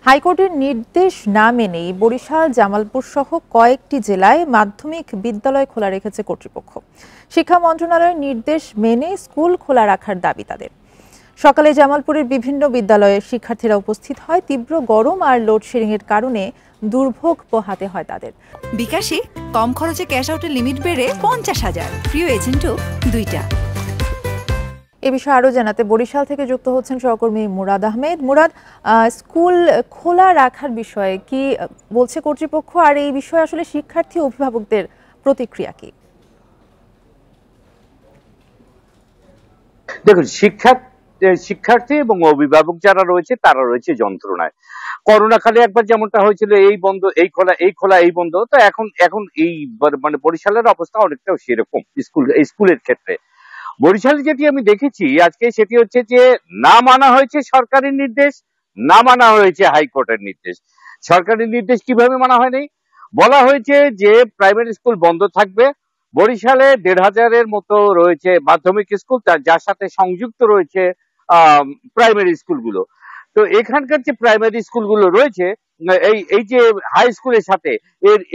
হাইকোর্টের নির্দেশ না মেনেই বরিশাল, জামালপুর সহ কয়েকটি জেলায় মাধ্যমিক বিদ্যালয় খোলা রেখেছে কর্তৃপক্ষ। শিক্ষা মন্ত্রণালয়ের নির্দেশ মেনে স্কুল খোলা রাখার দাবি তাদের। সকালে জামালপুরের বিভিন্ন বিদ্যালয়ে শিক্ষার্থীরা উপস্থিত হয়। তীব্র গরম আর লোডশেডিং এর কারণে দুর্ভোগ পোহাতে হয় তাদের। বিকাশে কম খরচে ক্যাশ আউটের লিমিট বেড়ে 50,000, প্রিয় এজেন্টও 2টা। এ বিষয়ে আরো জানাতে বরিশাল থেকে যুক্ত হচ্ছেন সহকর্মী মুরাদ আহমেদ। মুরাদ, স্কুল খোলা রাখার বিষয়ে কি বলছে কর্তৃপক্ষ, আর এই বিষয়ে আসলে শিক্ষার্থী অভিভাবকদের প্রতিক্রিয়া কি? দেখুন, শিক্ষার্থী এবং অভিভাবক যারা রয়েছে তারা রয়েছে যন্ত্রণায়। করোনাকালে একবার যেমনটা হয়েছিল এই বন্ধ এই খোলা এই খোলা এই বন্ধ, তো এখন এই মানে বরিশালের অবস্থা অনেকটাও সেরকম স্কুলের ক্ষেত্রে। বরিশালে যেটি আমি দেখেছি আজকে সেটি হচ্ছে যে না মানা হয়েছে সরকারি নির্দেশ, না মানা হয়েছে হাইকোর্টের নির্দেশ। সরকারি নির্দেশ কিভাবে মানা হয়নি? বলা হয়েছে যে প্রাইমারি স্কুল বন্ধ থাকবে। বরিশালে 1,500-এর মতো রয়েছে মাধ্যমিক স্কুল, যার সাথে সংযুক্ত রয়েছে প্রাইমারি স্কুলগুলো। তো এখানকার যে প্রাইমারি স্কুলগুলো রয়েছে এই যে হাই স্কুলের সাথে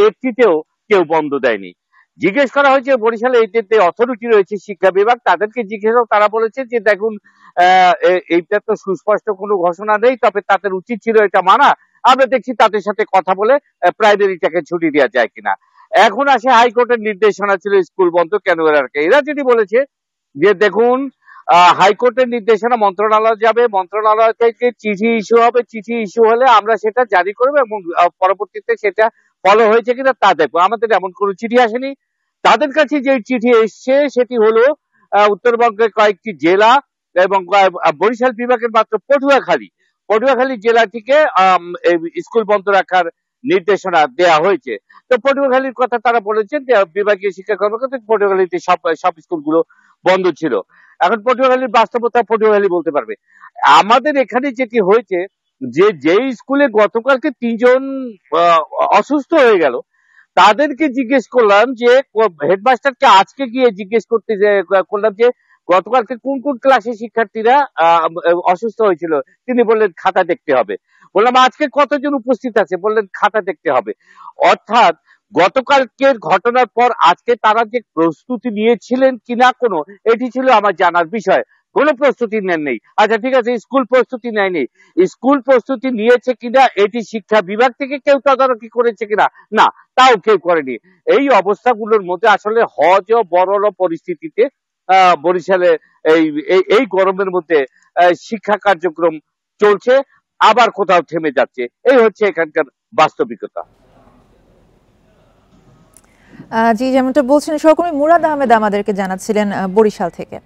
একটিতেও কেউ বন্ধ দেয়নি। জিজ্ঞেস করা হয়েছে বরিশালে এই যে অথরিটি রয়েছে শিক্ষা বিভাগ, তাদেরকে জিজ্ঞেস তারা বলেছে যে দেখুন, এইটা তো সুস্পষ্ট কোনো ঘোষণা নেই, তবে তাদের উচিত ছিল এটা মানা। আমরা দেখছি তাদের সাথে কথা বলে প্রাইমারিটাকে ছুটি দেওয়া যায় কিনা। এখন আসে হাইকোর্টের নির্দেশনা ছিল স্কুল বন্ধ কেন রাখে। এরা যেটি বলেছে যে দেখুন, হাইকোর্টের নির্দেশনা মন্ত্রণালয় যাবে, মন্ত্রণালয় থেকে চিঠি ইস্যু হবে, চিঠি ইস্যু হলে আমরা সেটা জারি করবো এবং পরবর্তীতে সেটা ফলো হয়েছে কিনা তা দেখবো। আমাদের এমন কোনো চিঠি আসেনি। তাদের কাছে যে চিঠি এসছে সেটি হলো উত্তরবঙ্গের কয়েকটি জেলা এবং বরিশাল বিভাগের মাত্র পটুয়াখালী জেলা থেকে স্কুল বন্ধ রাখার নির্দেশনা দেয়া হয়েছে। তো পটুয়াখালীর কথা তারা বলেছেন যে বিভাগীয় শিক্ষা কর্মকর্তা পটুয়াখালীতে সব স্কুলগুলো বন্ধ ছিল। এখন পটুয়াখালীর বাস্তবতা পটুয়াখালী বলতে পারবে। আমাদের এখানে যেটি হয়েছে যে স্কুলে গতকালকে 3 জন অসুস্থ হয়ে গেল, তাদেরকে জিজ্ঞেস করলাম যে হেডমাস্টারকে আজকে গিয়ে জিজ্ঞেস করলাম যে গতকালকে কোন কোন ক্লাসের শিক্ষার্থীরা অসুস্থ হয়েছিল। তিনি বললেন খাতা দেখতে হবে। বললাম আজকে কতজন উপস্থিত আছে? বললেন খাতা দেখতে হবে। অর্থাৎ গতকালকের ঘটনার পর আজকে তারা যে প্রস্তুতি নিয়েছিলেন কিনা এটি ছিল আমার জানার বিষয়। কোনো প্রস্তুতি নেননি। আচ্ছা ঠিক আছে, স্কুল প্রস্তুতি নেয়নি, স্কুল প্রস্তুতি নিয়েছে কিনা এটি শিক্ষা বিভাগ থেকে কেউ তদারকি করেছে কিনা, না, তাও কেউ করেনি। এই অবস্থাগুলোর মধ্যে আসলে হজ ও বড় পরিস্থিতিতে বরিশালে এই গরমের মধ্যে শিক্ষা কার্যক্রম চলছে, আবার কোথাও থেমে যাচ্ছে। এই হচ্ছে এখানকার বাস্তবিকতা। জি, যেমনটা বলছেন সহকর্মী মুরাদ আহমেদ আমাদেরকে জানাচ্ছিলেন বরিশাল থেকে।